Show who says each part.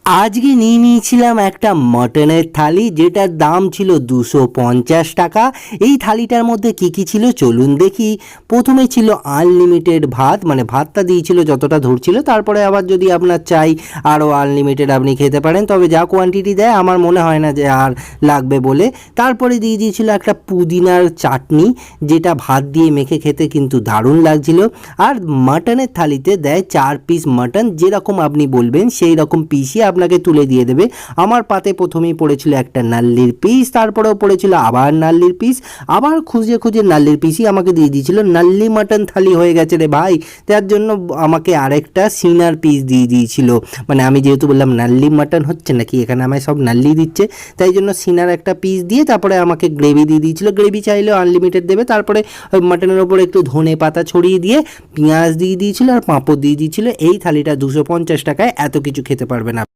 Speaker 1: আজকে নিয়ে নিয়েছিলাম একটা মটনের থালি, যেটার দাম ছিল 250 টাকা। এই থালিটার মধ্যে কি কি ছিল চলুন দেখি। প্রথমে ছিল আনলিমিটেড ভাত, মানে ভাতটা দিয়েছিল যতটা ধরছিল, তারপরে আবার যদি আপনার চাই আরও আনলিমিটেড আপনি খেতে পারেন, তবে যা কোয়ান্টিটি দেয় আমার মনে হয় না যে আর লাগবে বলে। তারপরে দিয়ে দিয়েছিল একটা পুদিনার চাটনি, যেটা ভাত দিয়ে মেখে খেতে কিন্তু দারুণ লাগছিল। আর মাটনের থালিতে দেয় 4 পিস মাটন, যেরকম আপনি বলবেন সেই রকম পিসই আপনাকে তুলে দিয়ে দেবে। আমার পাতে প্রথমেই পড়েছিল একটা নাল্লির পিস, তারপরেও পড়েছিল আবার নাল্লির পিস, আবার খুঁজে খুঁজে নাল্লির পিসই আমাকে দিয়ে দিয়েছিল। নাল্লি মাটন থালি হয়ে গেছে রে ভাই, তার জন্য আমাকে আরেকটা সিনার পিস দিয়ে দিয়েছিল। মানে আমি যেহেতু বললাম নাল্লি মাটন হচ্ছে নাকি, এখানে আমায় সব নাল্লি দিচ্ছে, তাই জন্য সিনার একটা পিস দিয়ে তারপরে আমাকে গ্রেভি দিয়ে দিয়েছিল। গ্রেভি চাইলেও আনলিমিটেড দেবে। তারপরে ওই মাটনের ওপরে একটু ধনে পাতা ছড়িয়ে দিয়ে পেঁয়াজ দিয়ে দিয়েছিল আর পাঁপড় দিয়ে দিয়েছিল। এই থালিটা 250 টাকায় এত কিছু খেতে পারবেন আপনি।